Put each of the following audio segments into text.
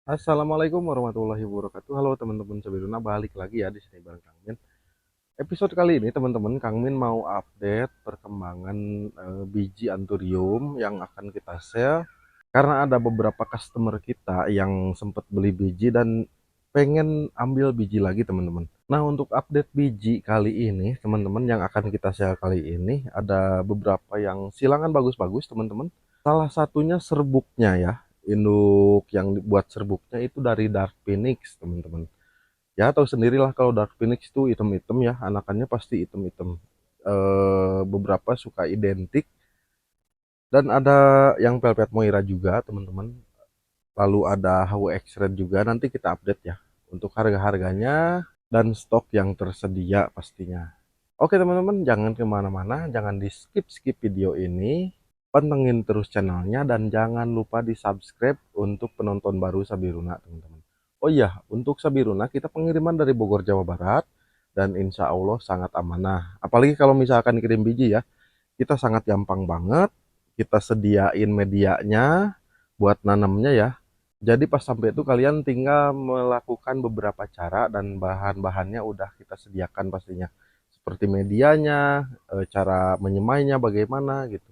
Assalamualaikum warahmatullahi wabarakatuh. Halo teman-teman Sabiruna, balik lagi ya di sini bareng Kang Min. Episode kali ini teman-teman, Kang Min mau update perkembangan biji anthurium yang akan kita share karena ada beberapa customer kita yang sempat beli biji dan pengen ambil biji lagi teman-teman. Nah, untuk update biji kali ini teman-teman yang akan kita share kali ini ada beberapa yang silangan bagus-bagus teman-teman. Salah satunya serbuknya ya. Induk yang dibuat serbuknya itu dari Dark Phoenix, teman-teman. Ya, tahu sendirilah kalau Dark Phoenix itu item-item ya, anakannya pasti item-item. Beberapa suka identik dan ada yang Velvet Moira juga, teman-teman. Lalu ada HWX Red juga, nanti kita update ya untuk harga-harganya dan stok yang tersedia pastinya. Oke teman-teman, jangan kemana-mana, jangan di skip-skip video ini. Pantengin terus channelnya dan jangan lupa di subscribe untuk penonton baru Sabiruna teman-teman. Oh iya, untuk Sabiruna kita pengiriman dari Bogor Jawa Barat dan insya Allah sangat amanah. Apalagi kalau misalkan kirim biji ya, kita sangat gampang banget. Kita sediain medianya buat nanamnya ya. Jadi pas sampai itu kalian tinggal melakukan beberapa cara dan bahan-bahannya udah kita sediakan pastinya. Seperti medianya, cara menyemainya bagaimana gitu.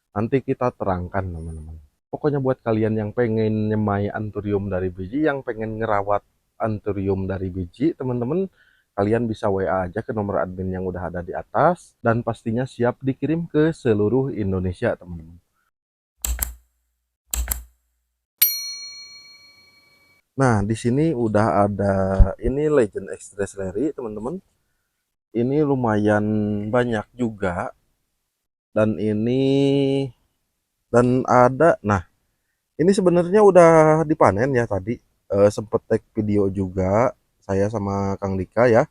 Nanti kita terangkan teman-teman. Pokoknya buat kalian yang pengen nyemai anthurium dari biji, yang pengen ngerawat anthurium dari biji, teman-teman, kalian bisa WA aja ke nomor admin yang udah ada di atas dan pastinya siap dikirim ke seluruh Indonesia, teman-teman. Nah, di sini udah ada ini Legend Express Rary, teman-teman. Ini lumayan banyak juga dan ini dan ada. Nah, ini sebenarnya udah dipanen ya tadi. Sempet take video juga saya sama Kang Dika ya.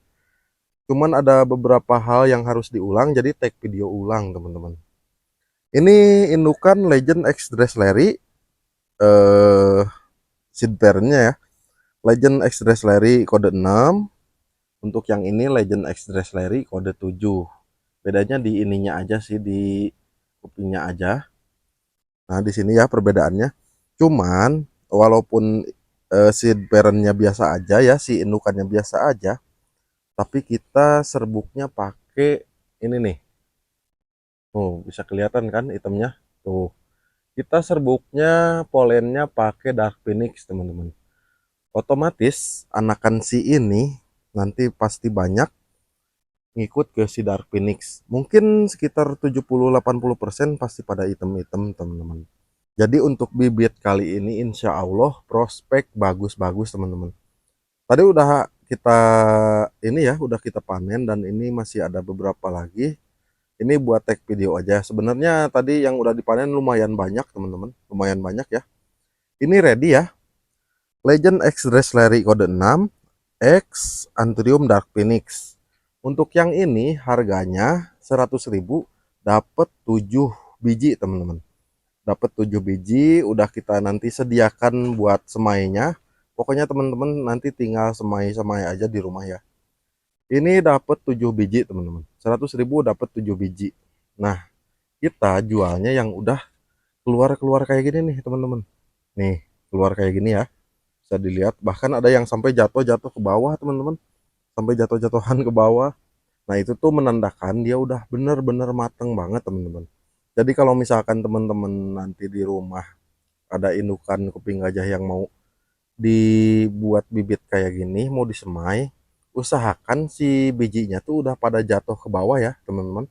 Cuman ada beberapa hal yang harus diulang jadi take video ulang teman-teman. Ini indukan Legend X Dress Larry eh seed pairnya ya. Legend X Dress Larry kode 6. Untuk yang ini Legend X Dress Larry kode 7. Bedanya di ininya aja sih, di kupingnya aja. Nah, di sini ya perbedaannya. Cuman walaupun seed parentnya biasa aja ya, si indukannya biasa aja, tapi kita serbuknya pakai ini nih. Tuh, bisa kelihatan kan itemnya? Tuh. Kita serbuknya polennya pakai Dark Phoenix, teman-teman. Otomatis anakan si ini nanti pasti banyak ngikut ke si Dark Phoenix. Mungkin sekitar 70-80% pasti pada item-item, teman-teman. Jadi untuk bibit kali ini insya Allah prospek bagus-bagus teman-teman. Tadi udah kita ini ya, udah kita panen dan ini masih ada beberapa lagi. Ini buat tag video aja. Sebenarnya tadi yang udah dipanen lumayan banyak teman-teman, lumayan banyak ya. Ini ready ya. Legend X Dress Larry kode 6, X Anthurium Dark Phoenix. Untuk yang ini harganya 100.000 dapat 7 biji teman-teman. Dapat 7 biji, udah kita nanti sediakan buat semainya. Pokoknya teman-teman nanti tinggal semai-semai aja di rumah ya. Ini dapat 7 biji teman-teman. 100.000 dapat 7 biji. Nah, kita jualnya yang udah keluar-keluar kayak gini nih teman-teman. Nih, keluar kayak gini ya. Bisa dilihat, bahkan ada yang sampai jatuh-jatuh ke bawah teman-teman. Sampai jatuh-jatuhan ke bawah. Nah, itu tuh menandakan dia udah bener-bener mateng banget teman-teman. Jadi kalau misalkan teman-teman nanti di rumah ada indukan kuping gajah yang mau dibuat bibit kayak gini, mau disemai, usahakan si bijinya tuh udah pada jatuh ke bawah ya teman-teman.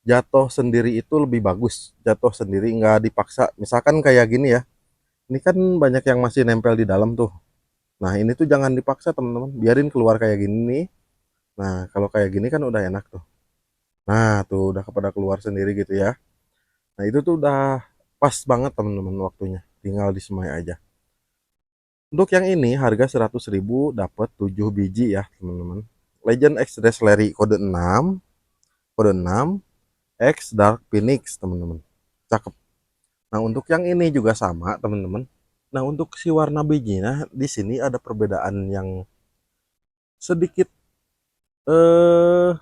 Jatuh sendiri itu lebih bagus, jatuh sendiri nggak dipaksa. Misalkan kayak gini ya, ini kan banyak yang masih nempel di dalam tuh. Nah, ini tuh jangan dipaksa teman-teman, biarin keluar kayak gini nih. Nah, kalau kayak gini kan udah enak tuh. Nah, tuh udah kepada keluar sendiri gitu ya. Nah, itu tuh udah pas banget teman-teman waktunya. Tinggal disemai aja. Untuk yang ini harga 100.000 dapat 7 biji ya, teman-teman. Legend X Dress Larry kode 6, kode 6 X Dark Phoenix, teman-teman. Cakep. Nah, untuk yang ini juga sama, teman-teman. Nah, untuk si warna bijinya di sini ada perbedaan yang sedikit eh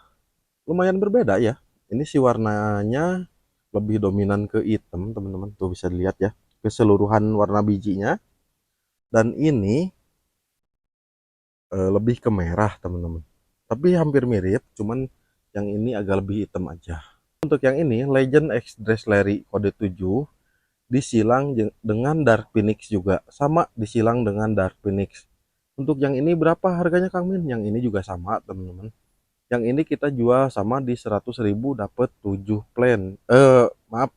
lumayan berbeda ya. Ini si warnanya lebih dominan ke hitam, teman-teman. Tuh bisa dilihat ya. Keseluruhan warna bijinya Dan ini lebih ke merah teman-teman, tapi hampir mirip, cuman yang ini agak lebih hitam aja. Untuk yang ini Legend X Dress Larry kode 7 disilang dengan Dark Phoenix juga, sama disilang dengan Dark Phoenix. Untuk yang ini berapa harganya Kang Min? Yang ini juga sama teman-teman. Yang ini kita jual sama di 100.000 dapat 7 plan. Maaf,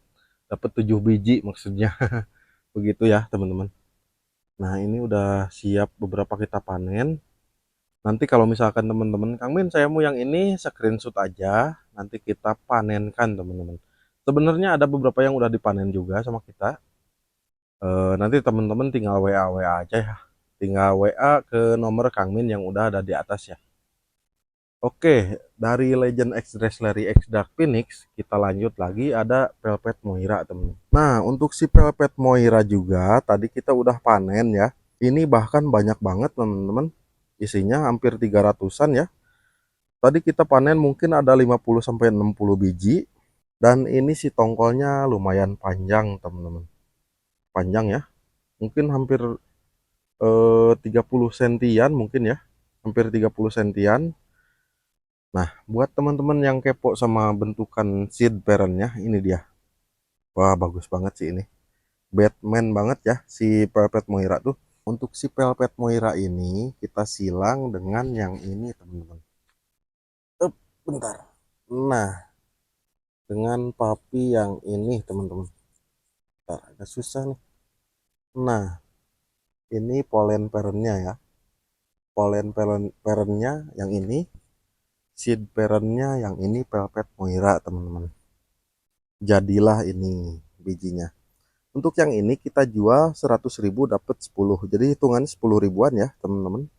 dapat 7 biji maksudnya. Begitu ya teman-teman. Nah ini udah siap beberapa kita panen. Nanti kalau misalkan teman-teman, Kang Min saya mau yang ini, screenshot aja, nanti kita panenkan teman-teman. Sebenarnya ada beberapa yang udah dipanen juga sama kita. Nanti teman-teman tinggal WA WA aja ya. Tinggal WA ke nomor Kang Min yang udah ada di atas ya. Oke, dari Legend X Dressleri X Dark Phoenix kita lanjut lagi, ada Velvet Moira teman. Nah untuk si Velvet Moira juga tadi kita udah panen ya. Ini bahkan banyak banget teman-teman. Isinya hampir 300-an ya. Tadi kita panen mungkin ada 50 sampai 60 biji, dan ini si tongkolnya lumayan panjang teman-teman. Panjang ya. Mungkin hampir 30 sentian mungkin ya. Hampir 30 sentian. Nah, buat teman-teman yang kepo sama bentukan seed parentnya, ini dia. Wah, bagus banget sih ini. Batman banget ya si Velvet Moira tuh. Untuk si Velvet Moira ini kita silang dengan yang ini teman-teman. Bentar. Nah, dengan papi yang ini teman-teman. Bentar, agak susah nih. Nah, ini polen parentnya ya. Polen parentnya yang ini, seed parentnya yang ini Velvet Moira teman-teman. Jadilah ini bijinya. Untuk yang ini kita jual 100.000 dapat 10. Jadi hitungan 10 ribuan ya teman-teman.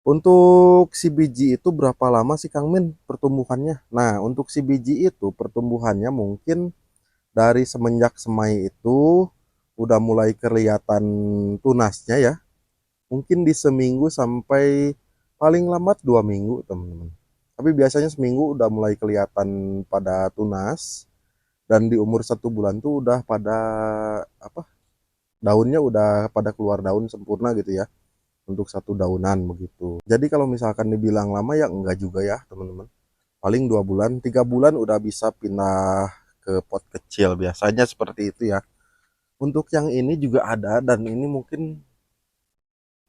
Untuk si biji itu berapa lama sih Kang Min pertumbuhannya? Nah untuk si biji itu pertumbuhannya mungkin dari semenjak semai itu udah mulai kelihatan tunasnya ya. Mungkin di seminggu sampai paling lambat 2 minggu teman-teman. Tapi biasanya seminggu udah mulai kelihatan pada tunas, dan di umur 1 bulan tuh udah pada apa, daunnya udah pada keluar daun sempurna gitu ya, untuk satu daunan begitu. Jadi kalau misalkan dibilang lama ya enggak juga ya teman-teman, paling 2 bulan 3 bulan udah bisa pindah ke pot kecil, biasanya seperti itu ya. Untuk yang ini juga ada, dan ini mungkin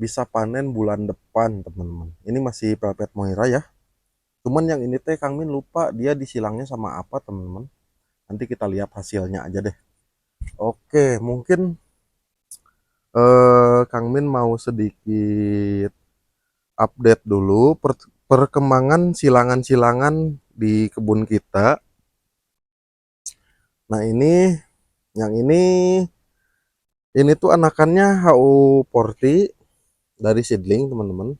bisa panen bulan depan teman-teman. Ini masih Velvet Moira ya, cuman yang ini teh Kang Min lupa dia disilangnya sama apa teman-teman. Nanti kita lihat hasilnya aja deh. Oke, mungkin Kang Min mau sedikit update dulu perkembangan silangan-silangan di kebun kita. Nah yang ini tuh anakannya HU40 dari seedling teman-teman.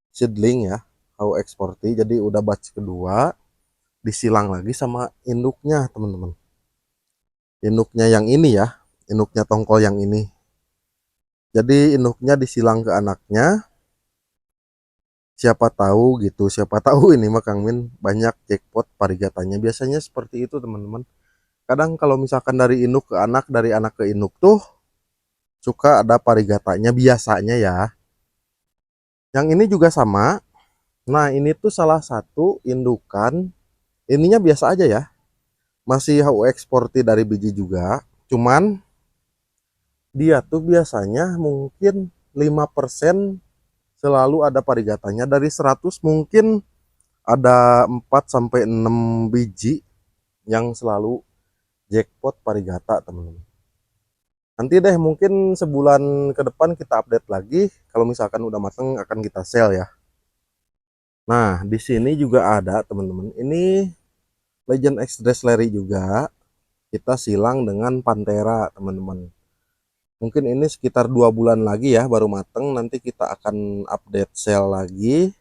Seedling ya, HU40. Jadi udah batch kedua, disilang lagi sama induknya teman-teman. Induknya yang ini ya, induknya tongkol yang ini. Jadi induknya disilang ke anaknya. Siapa tahu gitu, siapa tahu ini mah Kang Min banyak jackpot parigatanya. Biasanya seperti itu teman-teman. Kadang kalau misalkan dari induk ke anak, dari anak ke induk tuh suka ada parigatanya biasanya ya. Yang ini juga sama. Nah ini tuh salah satu indukan. Ininya biasa aja ya, masih HU eksporti dari biji juga. Cuman dia tuh biasanya mungkin 5% selalu ada parigatanya. Dari 100 mungkin ada 4 sampai 6 biji yang selalu jackpot parigata teman-teman. Nanti deh mungkin sebulan ke depan kita update lagi. Kalau misalkan udah mateng akan kita sell ya. Nah di sini juga ada teman-teman. Ini Legend X Dress Larry juga. Kita silang dengan Pantera teman-teman. Mungkin ini sekitar 2 bulan lagi ya baru mateng. Nanti kita akan update sell lagi.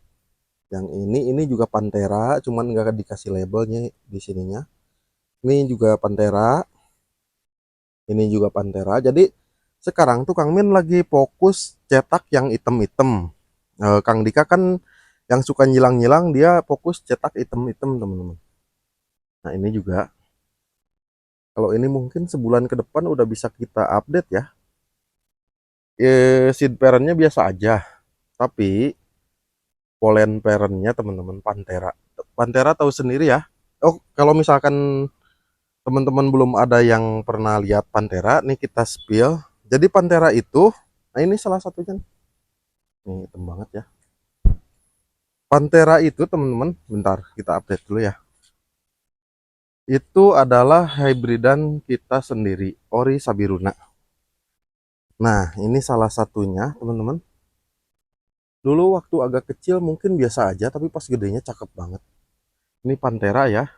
Yang ini juga Pantera, cuman nggak dikasih labelnya di sininya. Ini juga Pantera. Ini juga Pantera. Jadi sekarang tuh Kang Min lagi fokus cetak yang item-item. Kang Dika kan yang suka nyilang-nyilang, dia fokus cetak item-item teman-teman. Nah ini juga, kalau ini mungkin sebulan ke depan udah bisa kita update ya. Seed parentnya biasa aja, tapi pollen parentnya teman-teman Panthera. Panthera tahu sendiri ya. Oh, kalau misalkan teman-teman belum ada yang pernah lihat Panthera, nih kita spill. Jadi Panthera itu, nah ini salah satunya. Nih, hitam banget ya. Panthera itu teman-teman, bentar kita update dulu ya. Itu adalah hybridan kita sendiri, Ori Sabiruna. Nah, ini salah satunya teman-teman. Dulu waktu agak kecil mungkin biasa aja, tapi pas gedenya cakep banget. Ini Panthera ya.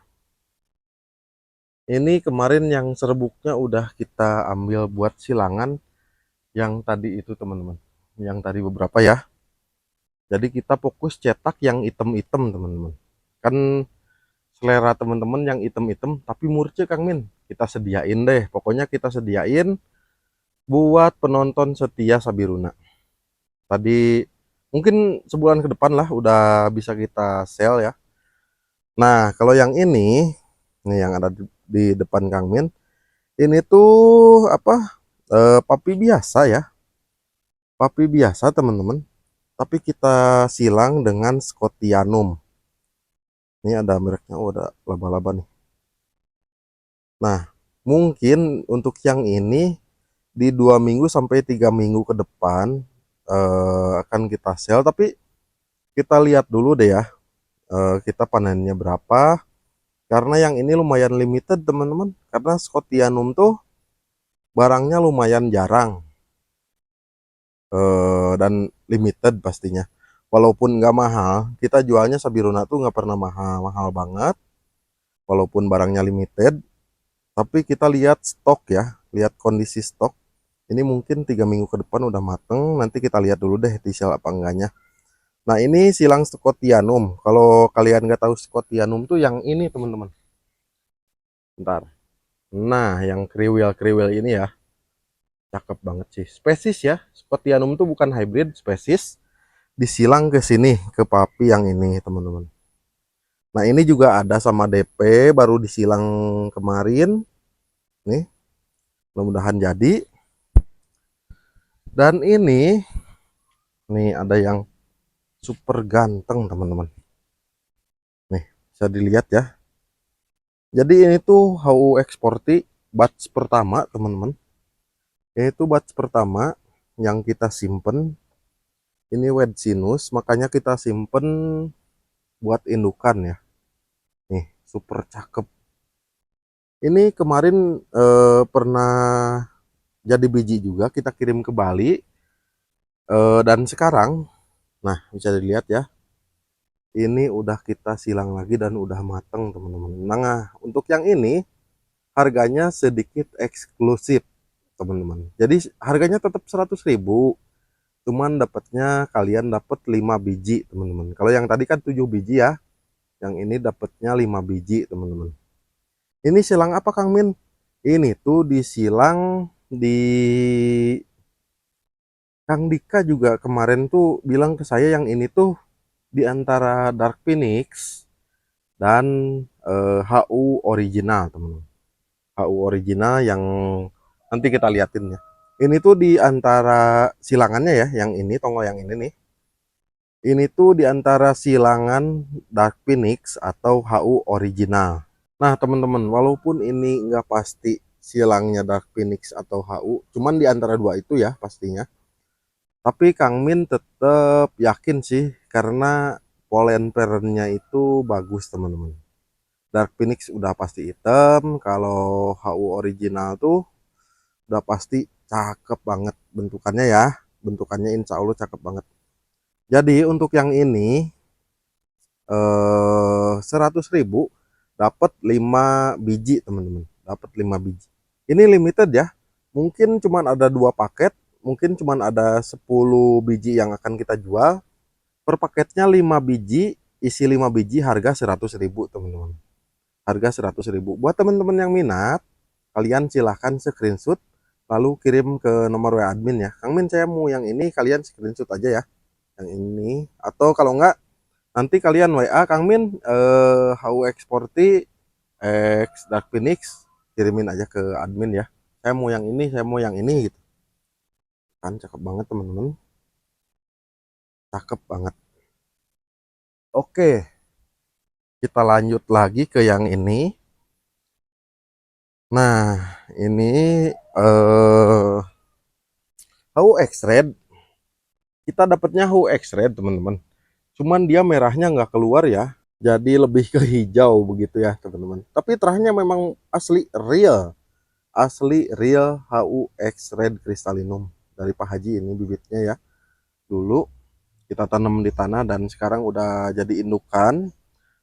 Ini kemarin yang serbuknya udah kita ambil buat silangan yang tadi itu teman-teman. Yang tadi beberapa ya. Jadi kita fokus cetak yang item-item teman-teman. Kan selera teman-teman yang item-item tapi murce Kang Min. Kita sediain deh. Pokoknya kita sediain buat penonton setia Sabiruna. Tadi mungkin sebulan ke depan lah udah bisa kita sell ya. Nah, kalau yang ini nih yang ada di depan Kang Min, ini tuh apa? Papi biasa ya. Papi biasa teman-teman. Tapi kita silang dengan Scotianum. Ini ada mereknya, oh ada laba-laba nih. Nah, mungkin untuk yang ini di 2 minggu sampai 3 minggu ke depan akan kita sell. Tapi kita lihat dulu deh ya, kita panennya berapa. Karena yang ini lumayan limited teman-teman. Karena Scotianum tuh barangnya lumayan jarang dan limited pastinya. Walaupun nggak mahal, kita jualnya Sabiruna tuh nggak pernah mahal-mahal banget. Walaupun barangnya limited, tapi kita lihat stok ya, lihat kondisi stok. Ini mungkin 3 minggu ke depan udah mateng. Nanti kita lihat dulu deh di sel apa enggaknya. Nah ini silang Scotianum. Kalau kalian nggak tahu Scotianum tuh yang ini teman-teman. Bentar. Nah yang kriwil-kriwil ini ya, cakep banget sih. Spesies ya. Scotianum tuh bukan hybrid, spesies. Disilang ke sini ke papi yang ini teman-teman. Nah ini juga ada sama DP baru disilang kemarin. Nih, mudah-mudahan jadi. Dan ini nih ada yang super ganteng teman-teman. Nih, bisa dilihat ya. Jadi ini tuh HU Exporti batch pertama teman-teman. Ini tuh batch pertama yang kita simpen. Ini Wedcinus, makanya kita simpen buat indukan ya. Nih, super cakep. Ini kemarin pernah jadi biji juga, kita kirim ke Bali. Dan sekarang, nah bisa dilihat ya. Ini udah kita silang lagi dan udah mateng teman-teman. Nah, untuk yang ini harganya sedikit eksklusif teman-teman. Jadi harganya tetap 100.000. Cuman dapatnya kalian dapat 5 biji teman-teman. Kalau yang tadi kan 7 biji ya. Yang ini dapatnya 5 biji teman-teman. Ini silang apa Kang Min? Ini tuh disilang di Kang Dika juga kemarin tuh bilang ke saya yang ini tuh di antara Dark Phoenix dan HU original teman-teman. HU original yang nanti kita liatin ya. Ini tuh di antara silangannya ya, yang ini tongol yang ini nih. Ini tuh di antara silangan Dark Phoenix atau HU original. Nah teman-teman, walaupun ini nggak pasti silangnya Dark Phoenix atau HU, cuman di antara dua itu ya pastinya. Tapi Kang Min tetap yakin sih karena pollen pairnya itu bagus teman-teman. Dark Phoenix udah pasti hitam, kalau HU original tuh udah pasti cakep banget bentukannya ya. Bentukannya insya Allah cakep banget. Jadi untuk yang ini 100.000 dapat 5 biji teman-teman. Dapat 5 biji. Ini limited ya. Mungkin cuman ada 2 paket, mungkin cuman ada 10 biji yang akan kita jual. Per paketnya 5 biji, isi 5 biji harga 100.000 teman-teman. Harga 100.000. Buat teman-teman yang minat, kalian silahkan screenshot lalu kirim ke nomor WA admin ya. Kang Min saya mau yang ini, kalian screenshot aja ya. Yang ini atau kalau enggak nanti kalian WA Kang Min HU Exporti X Dark Phoenix, kirimin aja ke admin ya. Saya mau yang ini, saya mau yang ini gitu. Kan cakep banget teman-teman, cakep banget. Oke, kita lanjut lagi ke yang ini. Nah, ini HU X-Red. Kita dapatnya HU X-Red teman-teman. Cuman dia merahnya nggak keluar ya. Jadi lebih ke hijau begitu ya teman-teman. Tapi terahnya memang asli real. Asli real HU X-Red Crystallinum. Dari Pak Haji ini bibitnya ya. Dulu kita tanam di tanah dan sekarang udah jadi indukan.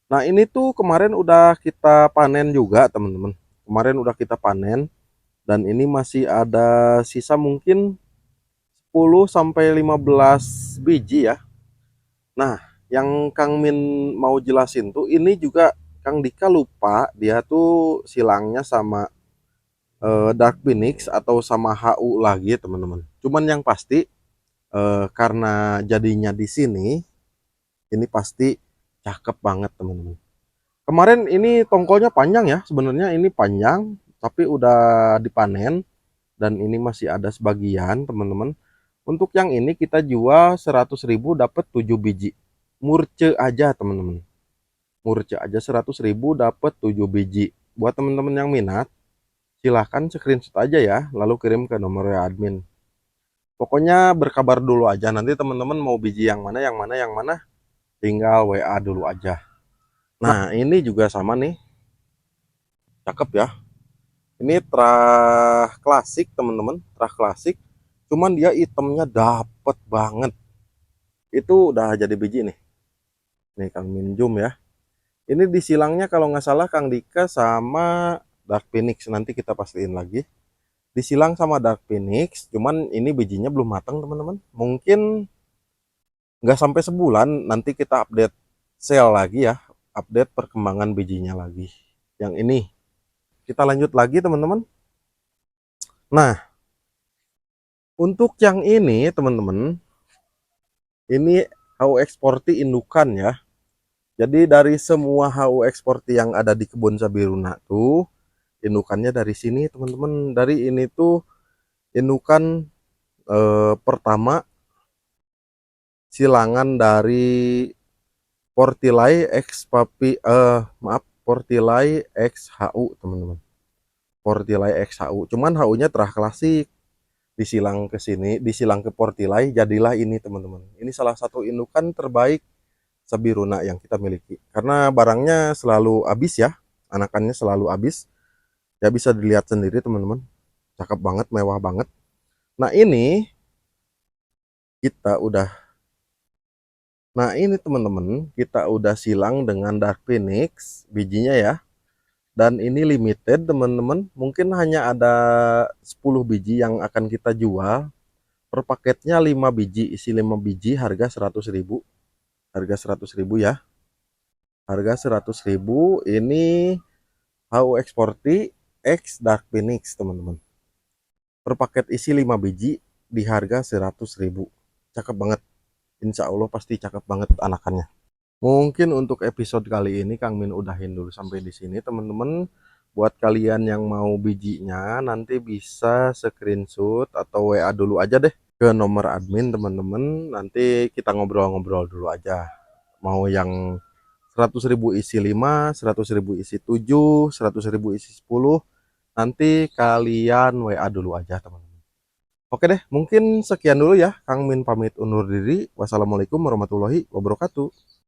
Nah ini tuh kemarin udah kita panen juga teman-teman. Kemarin udah kita panen. Dan ini masih ada sisa mungkin 10 sampai 15 biji ya. Nah, yang Kang Min mau jelasin tuh ini juga Kang Dika lupa dia tuh silangnya sama Dark Phoenix atau sama HU lagi teman-teman. Cuman yang pasti karena jadinya di sini ini pasti cakep banget teman-teman. Kemarin ini tongkolnya panjang ya, sebenarnya ini panjang tapi udah dipanen dan ini masih ada sebagian teman-teman. Untuk yang ini kita jual 100.000 dapat 7 biji. Murce aja teman-teman. Murce aja 100.000 dapat 7 biji. Buat teman-teman yang minat, silahkan screenshot aja ya, lalu kirim ke nomor admin. Pokoknya berkabar dulu aja, nanti teman-teman mau biji yang mana, yang mana, yang mana, tinggal WA dulu aja. Nah, ini juga sama nih. Cakep ya. Ini terah klasik teman-teman, terah klasik. Cuman dia itemnya dapet banget. Itu udah jadi biji nih. Nih Kang Minjum ya. Ini disilangnya kalau nggak salah Kang Dika sama Dark Phoenix. Nanti kita pastiin lagi. Disilang sama Dark Phoenix. Cuman ini bijinya belum matang teman-teman. Mungkin nggak sampai sebulan. Nanti kita update sale lagi ya. Update perkembangan bijinya lagi. Yang ini. Kita lanjut lagi teman-teman. Nah, untuk yang ini teman-teman. Ini HU Exporti indukan ya. Jadi dari semua HU Exporti yang ada di kebun Sabiruna tuh indukannya dari sini teman-teman. Dari ini tuh indukan pertama silangan dari Portilai X Papi Portilai X HU teman-teman. Portilai X HU. Cuman HU-nya terah klasik. Disilang ke sini, disilang ke Portilai, jadilah ini teman-teman. Ini salah satu indukan terbaik Sabiruna yang kita miliki. Karena barangnya selalu habis ya. Anakannya selalu habis. Ya bisa dilihat sendiri teman-teman. Cakep banget, mewah banget. Nah ini kita udah Nah ini teman-teman, kita udah silang dengan Dark Phoenix bijinya ya. Dan ini limited teman-teman, mungkin hanya ada 10 biji yang akan kita jual. Per paketnya 5 biji, isi 5 biji harga 100.000. Harga 100.000 ya. Harga 100.000 ini HU Exporti X Dark Phoenix teman-teman. Per paket isi 5 biji di harga 100.000. Cakep banget. Insya Allah pasti cakep banget anakannya. Mungkin untuk episode kali ini Kang Min udahin dulu sampai di sini teman-teman. Buat kalian yang mau bijinya nanti bisa screenshot atau WA dulu aja deh ke nomor admin teman-teman. Nanti kita ngobrol-ngobrol dulu aja. Mau yang 100.000 isi 5, 100.000 isi 7, 100.000 isi 10. Nanti kalian WA dulu aja teman-teman. Oke deh, mungkin sekian dulu ya. Kang Min pamit undur diri. Wassalamualaikum warahmatullahi wabarakatuh.